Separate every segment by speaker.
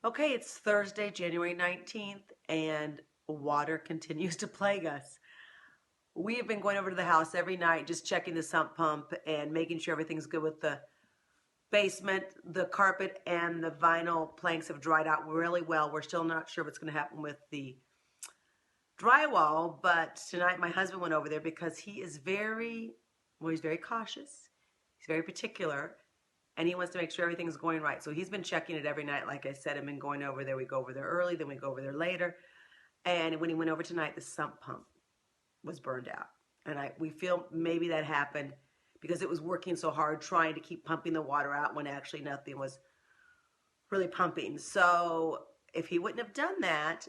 Speaker 1: Okay, it's Thursday, January 19th, and water continues to plague us. We have been going over to the house every night, just checking the sump pump and making sure everything's good with the basement. The carpet and the vinyl planks have dried out really well. We're still not sure what's going to happen with the drywall, but tonight my husband went over there because he is he's very cautious. He's very particular. And he wants to make sure everything's going right. So he's been checking it every night. Like I said, I've been going over there. We go over there early, then we go over there later. And when he went over tonight, the sump pump was burned out. And we feel maybe that happened because it was working so hard trying to keep pumping the water out when actually nothing was really pumping. So if he wouldn't have done that,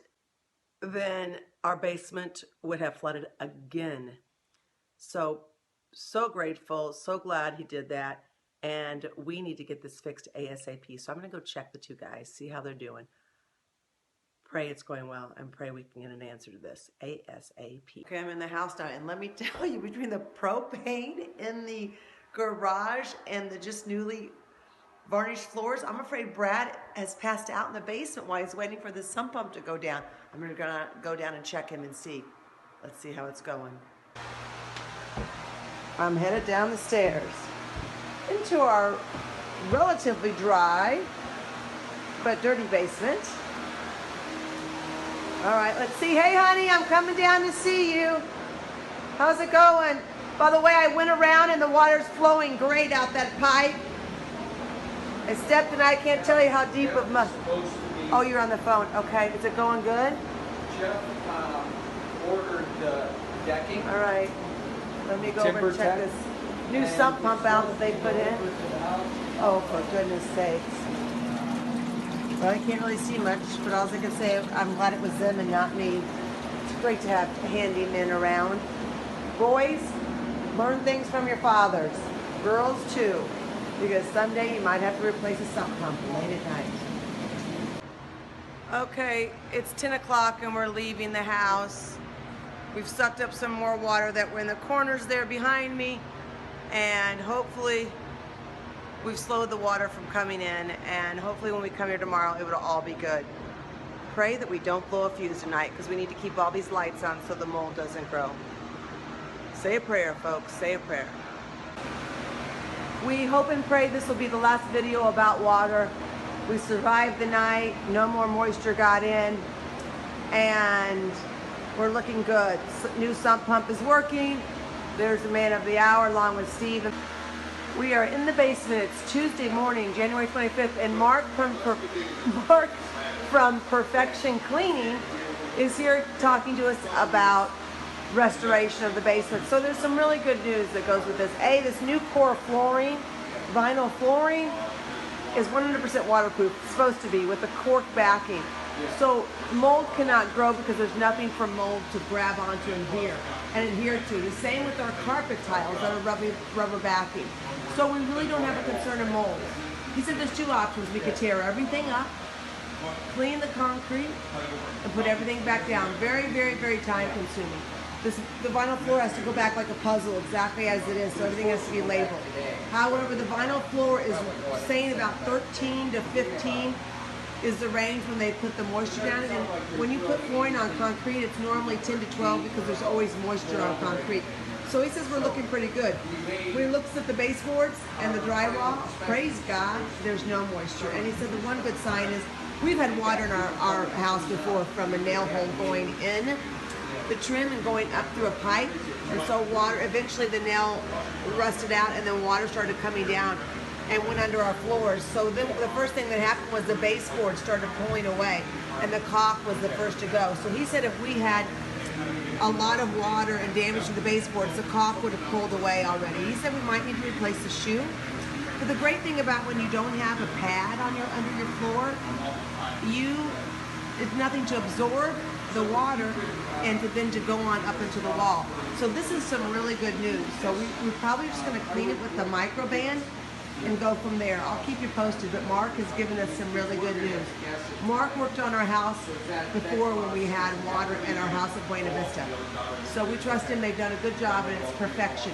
Speaker 1: then our basement would have flooded again. So grateful, so glad he did that. And we need to get this fixed ASAP. So I'm going to go check the two guys, see how they're doing. Pray it's going well, and pray we can get an answer to this ASAP. Okay, I'm in the house now, and let me tell you, between the propane in the garage and the just newly varnished floors, I'm afraid Brad has passed out in the basement while he's waiting for the sump pump to go down. I'm going to go down and check him and see. Let's see how it's going. I'm headed down the stairs into our relatively dry but dirty basement. All right, let's see. Hey, honey, I'm coming down to see you. How's it going? By the way, I went around and the water's flowing great out that pipe. I stepped and I can't tell you how deep of mud. Oh, you're on the phone. Okay, is it going good?
Speaker 2: Jeff ordered the decking.
Speaker 1: All right, let me go over and check this new sump pump out that they put in. Oh, for goodness sakes. Well, I can't really see much, but all I can say, I'm glad it was them and not me. It's great to have handymen around. Boys, learn things from your fathers. Girls, too, because someday you might have to replace a sump pump late at night. Okay, it's 10 o'clock and we're leaving the house. We've sucked up some more water that were in the corners there behind me. And hopefully we've slowed the water from coming in, and hopefully when we come here tomorrow it will all be good. Pray that we don't blow a fuse tonight, because we need to keep all these lights on so the mold doesn't grow. Say a prayer, folks, say a prayer. We hope and pray this will be the last video about water. We survived the night, no more moisture got in, and we're looking good. New sump pump is working. There's the man of the hour along with Steve. We are in the basement. It's Tuesday morning, January 25th, and Mark from Perfection Cleaning is here talking to us about restoration of the basement. So there's some really good news that goes with this. This new core flooring, vinyl flooring, is 100% waterproof. It's supposed to be, with a cork backing. So mold cannot grow because there's nothing for mold to grab onto and adhere to. The same with our carpet tiles that are rubber backing. So we really don't have a concern of mold. He said there's two options. We could tear everything up, clean the concrete, and put everything back down. Very, very, very time consuming. The vinyl floor has to go back like a puzzle, exactly as it is, so everything has to be labeled. However, the vinyl floor is saying about 13 to 15 is the range when they put the moisture down. And when you put flooring on concrete, it's normally 10 to 12 because there's always moisture on concrete. So he says we're looking pretty good. When he looks at the baseboards and the drywall, praise God, there's no moisture. And he said the one good sign is we've had water in our house before from a nail hole going in the trim and going up through a pipe. And so water, eventually the nail rusted out and then water started coming down and went under our floors. So then the first thing that happened was the baseboard started pulling away and the caulk was the first to go. So he said if we had a lot of water and damage to the baseboards, the caulk would have pulled away already. He said we might need to replace the shoe. But the great thing about when you don't have a pad on under your floor, it's nothing to absorb the water and then to go on up into the wall. So this is some really good news. So we're probably just going to clean it with the microband and go from there. I'll keep you posted, but Mark has given us some really good news. Mark worked on our house before when we had water in our house at Buena Vista. So we trust him. They've done a good job, and it's perfection.